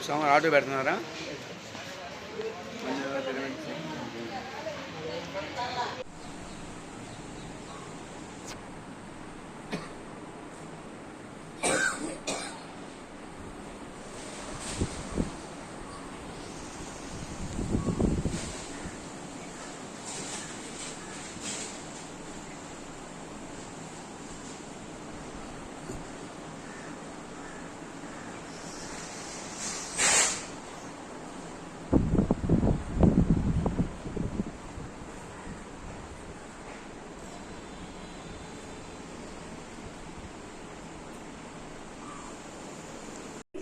సోమవారం ఆటో పెడుతున్నారా?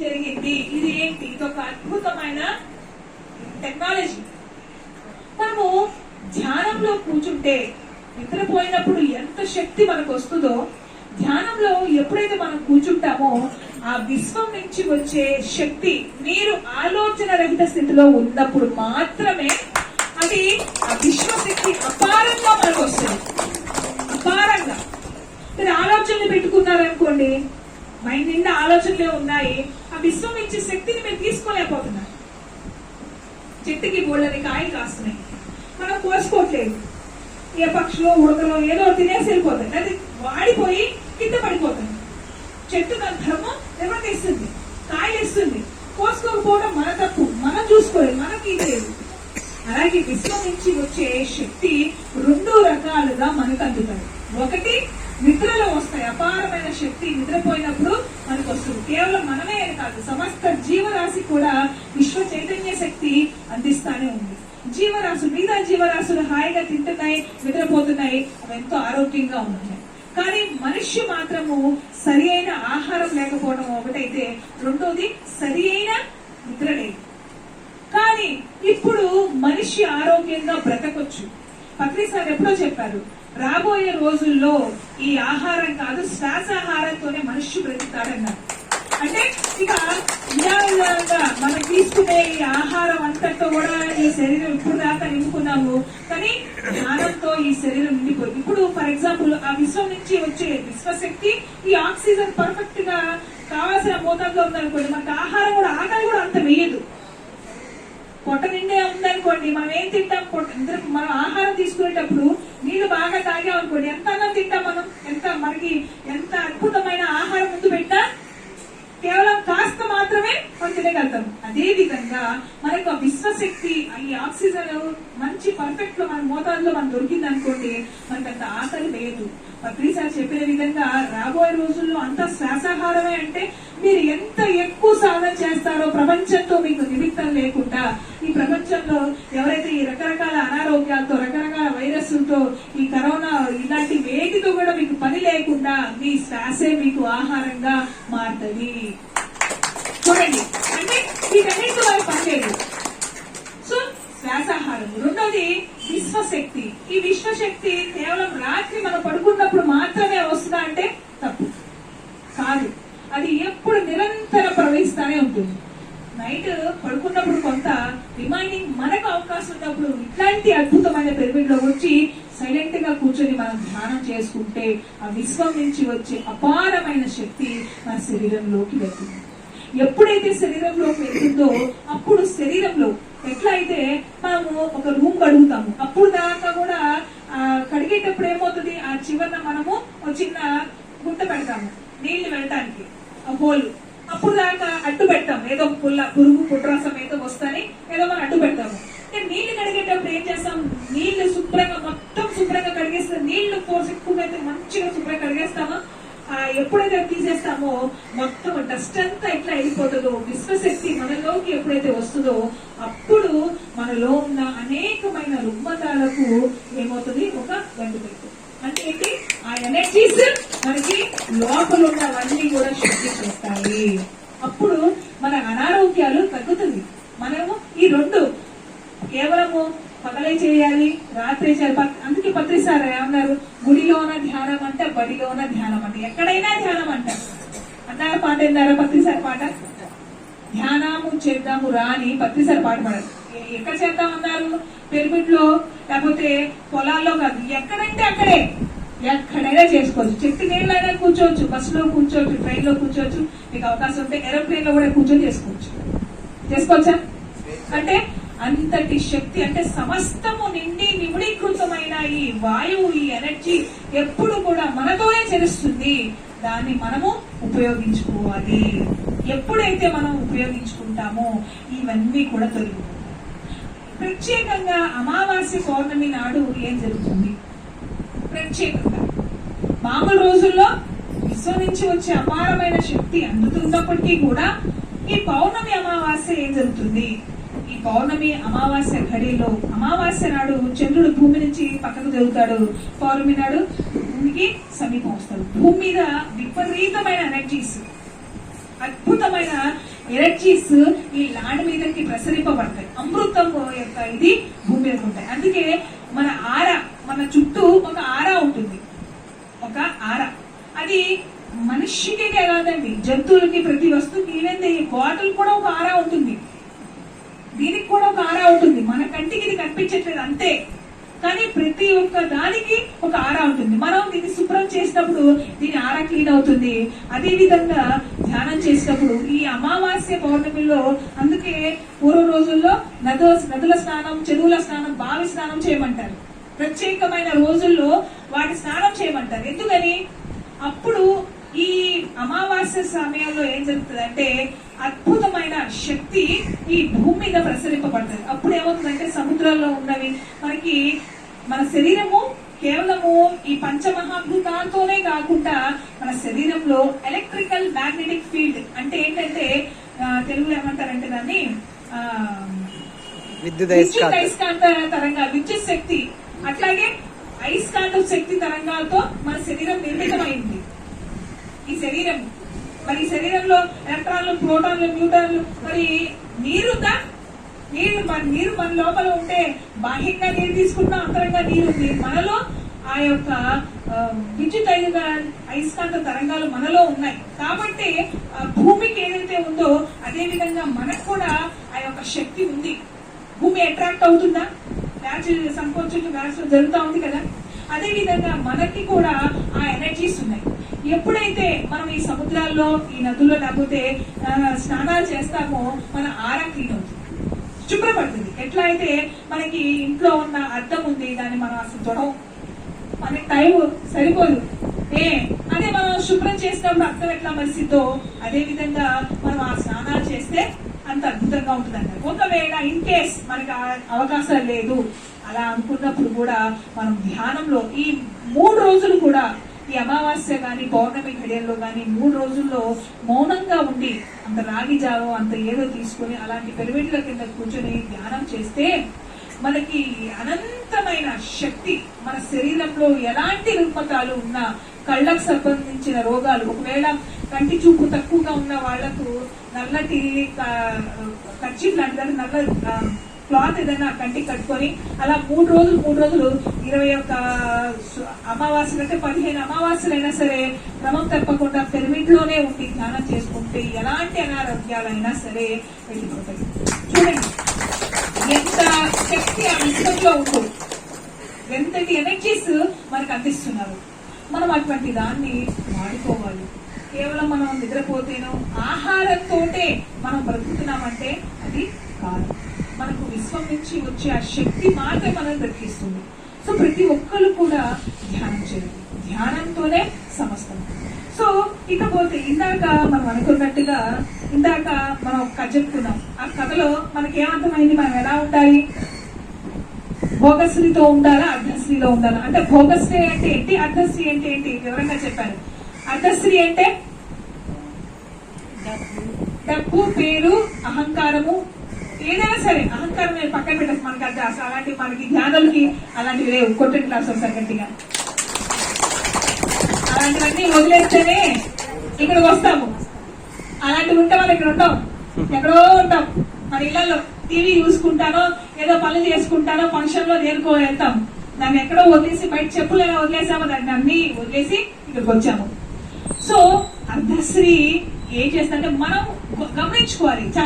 జరిగింది. ఇది ఏంటి? ఇది ఒక అద్భుతమైన టెక్నాలజీ. మనము ధ్యానంలో కూర్చుంటే నిద్రపోయినప్పుడు ఎంత శక్తి మనకు వస్తుందో, ధ్యానంలో ఎప్పుడైతే మనం కూర్చుంటామో ఆ విశ్వం నుంచి వచ్చే శక్తి మీరు ఆలోచన రహిత స్థితిలో ఉన్నప్పుడు మాత్రమే అది ఆ విశ్వశక్తి అపారంగా మనకు వస్తుంది. అపారంగా మీరు ఆలోచనలు పెట్టుకున్నారనుకోండి, మైండ్ నిండా ఆలోచనలే ఉన్నాయి, ఆ విశ్వం ఇచ్చే శక్తిని మీరు తీసుకోలేకపోతున్నారు. చెట్టుకి బోళ్ళని కాయలు కాస్తున్నాయి, మనం కోసుకోవట్లేదు. ఏ పక్షులో ఉడకలో ఏదో తినేసి వెళ్ళిపోతాయి, అది వాడిపోయి కింద పడిపోతుంది. చెట్టు తన ధర్మం ఎవరికి ఇస్తుంది, కాయలు ఇస్తుంది. కోసుకోకపోవడం మన తప్పు, మనం చూసుకోలేదు, మనకి లేదు. అలాగే విశ్వం నుంచి వచ్చే శక్తి రెండు రకాలుగా మనకు అందుతాయి. ఒకటి నిద్రలో వస్తాయి, అపారమైన శక్తి నిద్రపోయినప్పుడు మనకు వస్తుంది. కేవలం మనమే కాదు, సమస్త జీవరాశి కూడా విశ్వ చైతన్య శక్తి అందిస్తానే ఉంది. జీవరాశులు, మిగతా జీవరాశులు హాయిగా తింటున్నాయి, నిద్రపోతున్నాయి, అవి ఎంతో ఆరోగ్యంగా ఉంటున్నాయి. కానీ మనిషి మాత్రము సరి అయిన ఆహారం లేకపోవడం ఒకటైతే, రెండోది సరి అయిన నిద్ర లేదు. కానీ ఇప్పుడు మనిషి ఆరోగ్యంగా బ్రతకొచ్చు. పత్రి సార్ ఎప్పుడో చెప్పారు, రాబోయే రోజుల్లో ఈ ఆహారం కాదు శ్వాసాహారంతోనే మనిషి బ్రతుకుతాడన్నారు. అంటే ఇక విధానంగా మనం తీసుకునే ఈ ఆహారం అంతటితో కూడా ఈ శరీరం ఇప్పుడు దాకా నింపుకున్నాము, కానీ ధ్యానంతో ఈ శరీరం నిండిపోయింది. ఇప్పుడు ఫర్ ఎగ్జాంపుల్ ఆ విశ్వం నుంచి వచ్చే విశ్వశక్తి ఈ ఆక్సిజన్ పర్ఫెక్ట్ గా కావాల్సిన మోతాదులో ఉందనుకోండి, మనకు ఆహారం కూడా ఆకలి కూడా అంత వేయదు. పొట్ట నిండే ఉందనుకోండి, మనం ఏం తింటాం, మనం ఆహారం తీసుకునేటప్పుడు నీళ్లు బాగా తాగామనుకోండి, ఎంత అన్నం తింటాం మనం, మనకి ఎంత అద్భుతమైన ఆహారం ముందు పెట్టా కేవలం కాస్త మాత్రమే మనం తినగలుగుతాం. అదే విధంగా మనకు విశ్వశక్తి ఈ ఆక్సిజన్ మంచి పర్ఫెక్ట్ లో మన మోతాదులో మనం దొరికింది అనుకోండి, మనకు అంత ఆకలి లేదు. పత్రి సార్ చెప్పిన విధంగా రాబోయే రోజుల్లో అంత శ్వాసాహారమే. అంటే మీరు ఎంత ఎక్కువ సాధన చేస్తారో ప్రపంచంతో మీకు నిమిత్తం లేకుండా, ఈ ప్రపంచంలో ఎవరైతే ఈ రకరకాల అనారోగ్యాలతో, రకరకాల వైరస్లతో, ఈ కరోనా ఇలాంటి వేటితో కూడా మీకు పని లేకుండా మీ శ్వాసే మీకు ఆహారంగా మారుతుంది. చూడండి, అంటే వీటన్నిటితో వారు పనిలేదు. సో శ్వాసాహారం. రెండోది విశ్వశక్తి. ఈ విశ్వశక్తి కేవలం రాత్రి మనం పడుకున్నప్పుడు మాత్రమే వస్తుందా అంటే తప్పు కాదు. అది ఎప్పుడు నిరంతరం ప్రవహిస్తానే ఉంటుంది. నైట్ పడుకున్నప్పుడు కొంత రిమైండింగ్ మనకు అవకాశం ఉన్నప్పుడు ఇట్లాంటి అద్భుతమైన పిరమిడ్ లో వచ్చి సైలెంట్ గా కూర్చొని మనం ధ్యానం చేసుకుంటే ఆ విశ్వం నుంచి వచ్చే అపారమైన శక్తి మన శరీరంలోకి వెళ్తుంది. ఎప్పుడైతే శరీరంలోకి వెళ్తుందో అప్పుడు శరీరంలో ఎట్లా అయితే మనము ఒక రూమ్ కడుగుతాము, అప్పుడు దాకా కూడా కడిగేటప్పుడు ఏమవుతుంది, ఆ చివరన మనము ఒక చిన్న గుంట పెడతాము నీళ్లు వెళ్ళటానికి, ఆ హోల్. అప్పుడు దాకా అడ్డు పెడతాం, ఏదో పురుగు పుట్రసం ఏదో వస్తాని ఏదో మనం అడ్డు పెడతాము. నీళ్లు కడిగేటప్పుడు ఏం చేస్తాం, నీళ్లు శుభ్రంగా మొత్తం శుభ్రంగా కడిగేస్తాం. నీళ్లు ఫోర్స్ ఎక్కువగా అయితే మంచిగా శుభ్రంగా కడిగేస్తామా, ఎప్పుడైతే తీసేస్తామో మొత్తం డస్ట్ అంతా ఎట్లా వెళ్ళిపోతుందో, విశ్వశక్తి మనలోకి ఎప్పుడైతే వస్తుందో అప్పుడు మనలో ఉన్న అనేకమైన రుగ్మతాలకు ఏమవుతుంది, ఒక గండు పెట్టు. అంటే ఏంటి, ఆ ఎనర్జీస్ మనకి లోపల ఉన్నవన్నీ కూడా శుద్ధి చేస్తాయి. అప్పుడు మన అనారోగ్యాలు తగ్గుతుంది. మనము ఈ రెండు కేవలము పగలే చేయాలి, రాత్రి చేయాలి. అందుకే పత్రి సార్ ఏమన్నారు, గుడిలోన ధ్యానం అంటే బడిలోన ధ్యానం అంటే ఎక్కడైనా ధ్యానం అంటారు. అన్నారు పాట విన్నారా పత్రి సార్ పాట? ధ్యానము చేద్దాము రాని పత్రి సార్ పాట పాడారు. ఎక్కడ చేద్దామన్నారు, పిరమిడ్ లో లేకపోతే పొలాల్లో కాదు, ఎక్కడంటే అక్కడే, ఎక్కడైనా చేసుకోవచ్చు. చెట్టు నీళ్ళైనా కూర్చోవచ్చు, బస్సులో కూర్చోవచ్చు, ట్రైన్ లో కూర్చోవచ్చు, మీకు అవకాశం ఉంటే ఏరోప్లేన్ లో కూడా కూర్చొని చేసుకోవచ్చు. చేసుకోవచ్చా? అంటే అంతటి శక్తి, అంటే సమస్తము నిండి నిమిడీకృతమైన ఈ వాయువు, ఈ ఎనర్జీ ఎప్పుడు కూడా మనతోనే చలిస్తుంది. దాన్ని మనము ఉపయోగించుకోవాలి. ఎప్పుడైతే మనం ఉపయోగించుకుంటామో ఇవన్నీ కూడా తొలగిపోతాయి. ప్రత్యేకంగా అమావాస్య పౌర్ణమి నాడు ఏం జరుగుతుంది? ప్రత్యేకంగా మామూలు రోజుల్లో విశ్వం నుంచి వచ్చే అపారమైన శక్తి అందుతున్నప్పటికీ కూడా ఈ పౌర్ణమి అమావాస్య ఏం జరుగుతుంది? ఈ పౌర్ణమి అమావాస్య ఘడిలో, అమావాస్య నాడు చంద్రుడు భూమి నుంచి పక్కకు జరుగుతాడు, పౌర్ణమి నాడు భూమికి సమీపం వస్తాడు. భూమి మీద విపరీతమైన ఎనర్జీస్, అద్భుతమైన ఎనర్జీస్ ఈ ల్యాండ్ మీదకి ప్రసరింపబడతాయి. అమృతం యొక్క ఇది భూమి మీద ఉంటాయి. అందుకే మన ఆరా, మన చుట్టూ ఒక ఆరా ఉంటుంది. ఒక ఆరా అది మనిషికి కాదండి, జంతువులకి, ప్రతి వస్తువుకి, ఈవెన్ బాటిల్ కూడా ఒక ఆరా ఉంటుంది. దీనికి కూడా ఒక ఆరా ఉంటుంది. మన కంటికి ఇది కనిపించట్లేదు అంతే, కానీ ప్రతి ఒక్క దానికి ఒక ఆరా ఉంటుంది. మనం దీన్ని శుభ్రం చేసినప్పుడు దీని ఆరా క్లీన్ అవుతుంది. అదే విధంగా ధ్యానం చేసినప్పుడు ఈ అమావాస్య పౌర్ణమిలో, అందుకే పూర్వ రోజుల్లో నదుల స్నానం, చెరువుల స్నానం, బావి స్నానం చేయమంటారు. ప్రత్యేకమైన రోజుల్లో వాటి స్నానం చేయమంటారు. ఎందుకని? అప్పుడు ఈ అమావాస్య సమయంలో ఏం జరుగుతుంది అంటే అద్భుతమైన శక్తి ఈ భూమి మీద ప్రసరింపబడుతుంది. అప్పుడు ఏమవుతుందంటే సముద్రాల్లో ఉన్నవి మనకి, మన శరీరము కేవలము ఈ పంచమహాభూతాలతోనే కాకుండా మన శరీరంలో ఎలక్ట్రికల్ మ్యాగ్నెటిక్ ఫీల్డ్, అంటే ఏంటంటే తెలుగులో ఏమంటారంటే దాన్ని విద్యుత్ అయస్కాంత తరంగాలు, విద్యుత్ శక్తి, అట్లాగే అయస్కాంత శక్తి తరంగాలతో మన శరీరం నిర్మితమైంది. ఈ శరీరం, మరి ఈ శరీరంలో ఎలక్ట్రాన్లు, ప్రోటాన్లు, న్యూట్రాన్లు, మరి నీరుందా? నీరు మన లోపల ఉంటే బాహ్యంగా నీరు తీసుకున్నా అంతరంగా నీరు ఉంది. మనలో ఆ యొక్క విద్యుత్ అయస్కాంత తరంగాలు మనలో ఉన్నాయి. కాబట్టి భూమికి ఏదైతే ఉందో అదే విధంగా మనకు కూడా ఆ యొక్క శక్తి ఉంది. భూమి అట్రాక్ట్ అవుతుందా? బ్యాచ్ సంకోచం జరుగుతూ ఉంది కదా. అదే విధంగా మనకి కూడా ఆ ఎనర్జీస్ ఉన్నాయి. ఎప్పుడైతే మనం ఈ సముద్రాల్లో, ఈ నదుల్లో లేకపోతే స్నానాలు చేస్తామో మన ఆరా క్లీన్ అవుతుంది, శుభ్రపడుతుంది. ఎట్లా అయితే మనకి ఇంట్లో ఉన్న అద్దం ఉంది, దాన్ని మనం అసలు తొడవం, మనకి టైం సరిపోదు. అదే మనం శుభ్రం చేసినప్పుడు అర్థం ఎట్లా మరిసిద్దో అదే విధంగా మనం ఆ స్నానాలు చేస్తే అంత అద్భుతంగా ఉంటుంది అన్నారు. ఒకవేళ ఇన్ కేస్ మనకి అవకాశం లేదు అలా అనుకున్నప్పుడు కూడా మనం ధ్యానంలో ఈ 3 రోజులు కూడా, ఈ అమావాస్య గాని పౌర్ణమి ఘడియల్లో గాని 3 రోజుల్లో మౌనంగా ఉండి అంత రాగి జావం అంత ఏదో తీసుకుని అలాంటి పిరమిడ్ల కింద కూర్చొని ధ్యానం చేస్తే మనకి అనంతమైన శక్తి, మన శరీరంలో ఎలాంటి రుగ్మతాలు ఉన్నా, కళ్ళకు సంబంధించిన రోగాలు, ఒకవేళ కంటి చూపు తక్కువగా ఉన్న వాళ్లకు నల్లటి కర్చీఫ్ లాంటి నల్ల క్లాత్ ఏదైనా కంటికి కట్టుకొని అలా 3 రోజులు 21 అమావాస్యలు అంటే 15 అమావాస్యలైనా సరే క్రమం తప్పకుండా పిరమిడ్ లోనే ఉండి ధ్యానం చేసుకుంటే ఎలాంటి అనారోగ్యాలైనా సరే వెళ్ళిపోతాయి. చూడండి ఎంత శక్తి ఆ విశ్వంలో ఉంటుంది, ఎంతటి ఎనర్జీస్ మనకు అందిస్తున్నారు. మనం అటువంటి దాన్ని వాడుకోవాలి. కేవలం మనం నిద్రపోతేనో ఆహారంతోటే మనం బ్రతుకుతున్నామంటే అది కాదు. మనకు విశ్వం నుంచి వచ్చే ఆ శక్తి మాత్రమే మనం బ్రతికిస్తుంది. సో ప్రతి ఒక్కరు కూడా ధ్యానం చేయాలి. ధ్యానంతోనే సమస్తం. సో ఇకపోతే ఇందాక మనం అనుకున్నట్టుగా, ఇందాక మనం ఒక కథ చెప్పుకున్నాం. ఆ కథలో మనకి ఏమర్థమైంది? మనం ఎలా ఉండాలి? భోగశ్రీతో ఉండాలా, అర్ధశ్రీలో ఉండాలా? అంటే భోగశ్రీ అంటే ఏంటి, అర్ధశ్రీ అంటే ఏంటి వివరంగా చెప్పారు. అర్ధశ్రీ అంటే డబ్బు, పేరు, అహంకారము, ఏదైనా సరే. అహంకారం నేను పక్కన పెట్టేసి మనకి అది అసలు అలాంటి మనకి జ్ఞానులకి అలాంటివి లేవు. కొట్టిన క్లాస్ వస్తారు గట్టిగా, అలాంటివన్నీ వదిలేస్తేనే ఇక్కడికి వస్తాము. అలాంటివి ఉంటే మనం ఇక్కడ ఉంటాం, ఎక్కడో ఉంటాం. మన ఇళ్లలో టీవీ చూసుకుంటానో ఏదో పనులు చేసుకుంటానో ఫంక్షన్ లో దేనికో వెళ్తాం. దాన్ని ఎక్కడో వదిలేసి బయట చెప్పులు ఎలా వదిలేసామో దాన్ని అన్ని వదిలేసి ఇక్కడికి వచ్చాము. సో అర్ధశ్రీ ఏం చేస్తుందంటే మనం గమనించుకోవాలి. చాలా